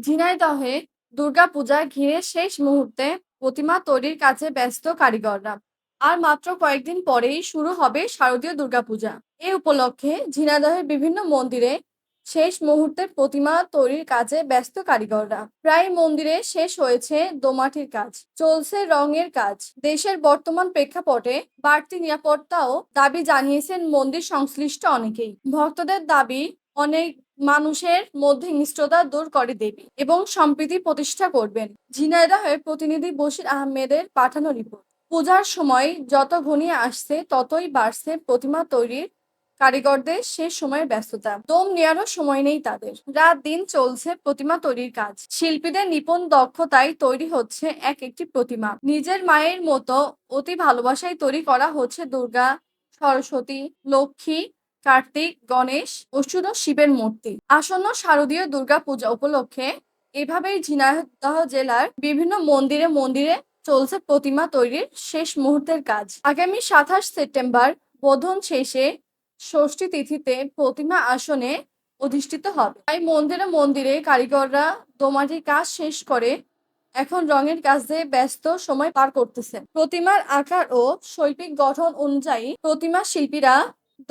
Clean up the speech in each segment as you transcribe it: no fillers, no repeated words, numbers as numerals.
ঝিনাইদহে দুর্গাপূজা ঘিরে শেষ মুহূর্তে প্রতিমা তৈরির কাজে ব্যস্ত কারিগররা। আর মাত্র কয়েকদিন পরেই শুরু হবে শারদীয় দুর্গাপূজা। এ উপলক্ষে ঝিনাইদহের বিভিন্ন মন্দিরে শেষ মুহূর্তের প্রতিমা তৈরির কাজে ব্যস্ত কারিগররা। প্রায় মন্দিরে শেষ হয়েছে দোমাটির কাজ, চলছে রঙের কাজ। দেশের বর্তমান প্রেক্ষাপটে বাড়তি নিরাপত্তাও দাবি জানিয়েছেন মন্দির সংশ্লিষ্ট অনেকেই। ভক্তদের দাবি, অনেক মানুষের মধ্যে মিশ্রতা দূর করে দেবী এবং সম্প্রীতি প্রতিষ্ঠা করবেন। ঝিনাইদহের প্রতিনিধি বশির আহমেদের পাঠানো রিপোর্ট। পূজার সময় যত ঘনিয়ে আসছে ততই বাড়ছে প্রতিমা তৈরির কারিগরদের শেষ সময়ের ব্যস্ততা। দম নেওয়ারও সময় নেই তাদের। রাত দিন চলছে প্রতিমা তৈরির কাজ। শিল্পীদের নিপুণ দক্ষতায় তৈরি হচ্ছে এক একটি প্রতিমা। নিজের মায়ের মতো অতি ভালোবাসায় তৈরি করা হচ্ছে দুর্গা, সরস্বতী, লক্ষ্মী, কার্তিক, গণেশ ও শুধু শিবের মূর্তি। আসন্ন শারদীয় দুর্গা পূজা উপলক্ষে এভাবেই ঝিনাইদহ জেলার বিভিন্ন মন্দিরে মন্দিরে চলছে প্রতিমা তৈরির শেষ মুহূর্তের কাজ। আগামী ২৭ সেপ্টেম্বর বোধন শেষে ষষ্ঠী তিথিতে প্রতিমা আসনে অধিষ্ঠিত হবে। তাই মন্দিরে মন্দিরে কারিগররা দোমাটির কাজ শেষ করে এখন রঙের কাজে ব্যস্ত সময় পার করতেছে। প্রতিমার আকার ও শৈল্পিক গঠন অনুযায়ী প্রতিমা শিল্পীরা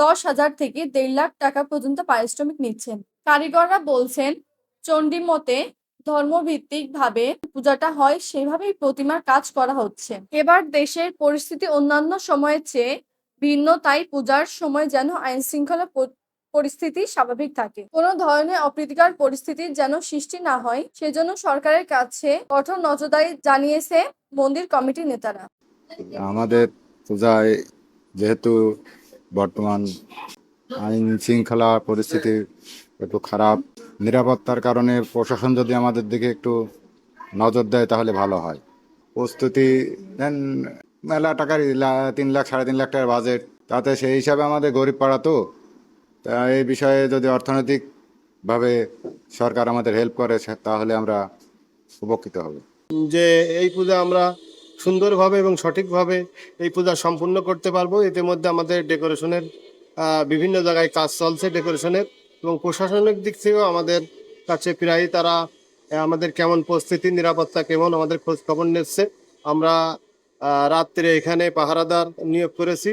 ১০,০০০ থেকে ১.৫ লাখ টাকা পর্যন্ত পারিশ্রমিক নিচ্ছেন। কারিগররা বলছেন, চণ্ডী মতে ধর্মভিত্তিক ভাবে পূজাটা হয় সেভাবেই প্রতিমার কাজ করা হচ্ছে। এবার দেশের পরিস্থিতি অন্যান্য সময়ের চেয়ে ভিন্ন, তাই পূজার সময় যেন আইন শৃঙ্খলা পরিস্থিতি স্বাভাবিক থাকে, কোনো ধরনের অপ্রীতিকর পরিস্থিতির যেন সৃষ্টি না হয়, সেজন্য সরকারের কাছে কঠোর নজরদারি জানিয়েছে মন্দির কমিটির নেতারা। আমাদের পূজায় যেহেতু বর্তমান আইন শৃঙ্খলা পরিস্থিতি একটু খারাপ, নিরাপত্তার কারণে প্রশাসন যদি আমাদের দিকে একটু নজর দেয় তাহলে ভালো হয়। প্রস্তুতি দেন, মেলা টাকার ৩ লাখ ৩.৫ লাখ টাকার বাজেট, তাতে সেই হিসাবে আমাদের গরিব পাড়া তো, তা এই বিষয়ে যদি অর্থনৈতিকভাবে সরকার আমাদের হেল্প করে তাহলে আমরা উপকৃত হব। যে এই পূজা আমরা সুন্দরভাবে এবং সঠিকভাবে এই পূজা সম্পূর্ণ করতে পারবো। ইতিমধ্যে আমাদের ডেকোরেশনের বিভিন্ন জায়গায় কাজ চলছে ডেকোরেশনের, এবং প্রশাসনিক দিক থেকেও আমাদের কাছে প্রায় তারা আমাদের কেমন পরিস্থিতি, নিরাপত্তা কেমন, আমাদের খোঁজ খবর নিচ্ছে। আমরা রাত্রে এখানে পাহারাদার নিয়োগ করেছি,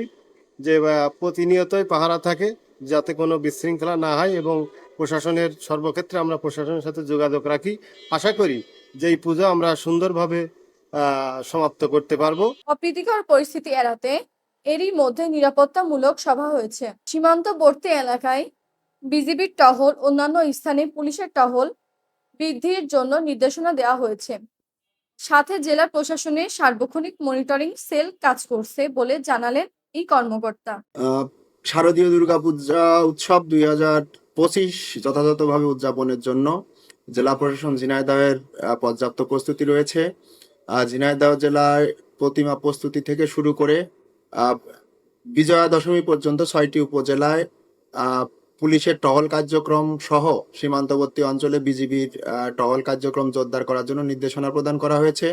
যে প্রতিনিয়তই পাহারা থাকে যাতে কোনো বিশৃঙ্খলা না হয়, এবং প্রশাসনের সর্বক্ষেত্রে আমরা প্রশাসনের সাথে যোগাযোগ রাখি। আশা করি যে এই পূজা আমরা সুন্দরভাবে সমাপ্ত করতে পারবো। অপ্রীতিকর পরিস্থিতি এড়াতে এরই মধ্যে নিরাপত্তামূলক সভা হয়েছে। সীমান্তবর্তী এলাকায় বিজিবির টহল, অন্যান্য স্থানে পুলিশের টহল বৃদ্ধির জন্য নির্দেশনা দেওয়া হয়েছে। সাথে জেলা প্রশাসনের সার্বক্ষণিক মনিটরিং সেল কাজ করছে বলে জানালেন এই কর্মকর্তা। শারদীয় দুর্গাপূজা উৎসব ২০২৫ যথাযথভাবে উদযাপনের জন্য জেলা প্রশাসন ঝিনাইদহের পর্যাপ্ত প্রস্তুতি রয়েছে। ঝিনাইদহ জেলায় প্রতিমা প্রস্তুতি থেকে শুরু করে বিজয়া দশমী পর্যন্ত ৬টি উপজেলায় পুলিশের টহল কার্যক্রম সহ সীমান্তবর্তী অঞ্চলে বিজিবির টহল কার্যক্রম জোরদার করার জন্য নির্দেশনা প্রদান করা হয়েছে।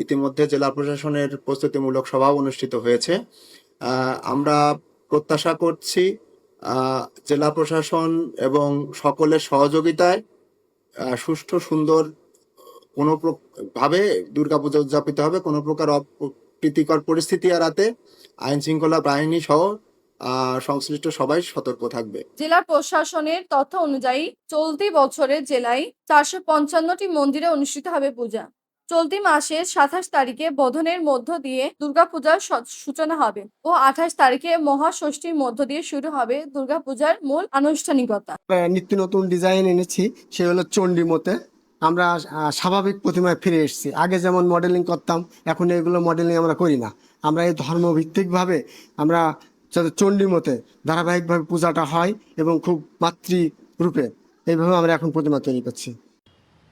ইতিমধ্যে জেলা প্রশাসনের প্রস্তুতিমূলক সভাও অনুষ্ঠিত হয়েছে। আমরা প্রত্যাশা করছি জেলা প্রশাসন এবং সকলের সহযোগিতায় সুষ্ঠু সুন্দর কোনো ভাবে দুর্গাপূজা উদযাপিত হবে। কোনো প্রকার অপ্রীতিকর পরিস্থিতি এড়াতে আইন শৃঙ্খলা বাহিনী সহ সংশ্লিষ্ট সবাই সতর্ক থাকবে। জেলা প্রশাসনের তথ্য অনুযায়ী চলতি বছরে জেলায় ৪৫৫টি মন্দিরে অনুষ্ঠিত হবে পূজা। চলতি মাসের ২৭ তারিখে বোধনের মধ্য দিয়ে দুর্গাপূজার সূচনা হবে ও ২৮ তারিখে মহাষষ্ঠীর মধ্য দিয়ে শুরু হবে দুর্গাপূজার মূল আনুষ্ঠানিকতা। নিত্য নতুন ডিজাইন এনেছি, সে হলো চণ্ডী মতে। আমরা স্বাভাবিক প্রতিমায় ফিরে এসেছি। আগে যেমন মডেলিং করতাম, এখন এগুলো মডেলিং আমরা করি না। আমরা এই ধর্মভিত্তিকভাবে আমরা যাতে চণ্ডী মতে ধারাবাহিকভাবে পূজাটা হয় এবং খুব মাতৃরূপে এইভাবে আমরা এখন প্রতিমা তৈরি করছি।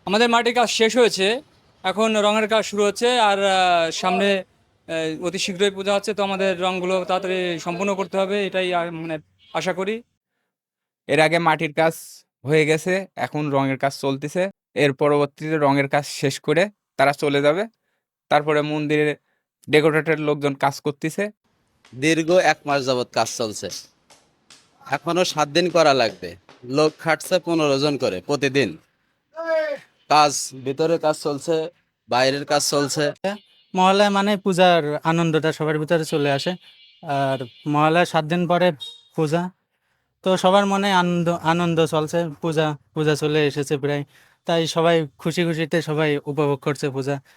আমাদের মাটির কাজ শেষ হয়েছে, এখন রঙের কাজ শুরু হচ্ছে। আর সামনে অতি শীঘ্রই পূজা হচ্ছে, তো আমাদের রঙগুলো তাড়াতাড়ি সম্পূর্ণ করতে হবে, এটাই মানে আশা করি। এর আগে মাটির কাজ হয়ে গেছে, এখন রঙের কাজ চলতেছে। এর পরবর্তীতে রঙের কাজ শেষ করে তারা চলে যাবে। তারপরে মন্দিরের ডেকোরেটর লোকজন কাজ করতেছে। দীর্ঘ ১ মাস যাবৎ কাজ চলছে, এখনো ৭ দিন করা লাগবে। লোক খাটছে ১৫ জন করে প্রতিদিন। কাজ ভিতরে কাজ চলছে, বাইরের কাজ চলছে। মহালয়া মানে পূজার আনন্দটা সবার ভিতরে চলে আসে। আর মহালয়া 7 দিন পরে পূজা, তো সবার মনে আনন্দ আনন্দ চলছে। পূজা পূজা চলে এসেছে প্রায়, তাই সবাই খুশি খুশিতে সবাই উপভোগ করছে পূজা।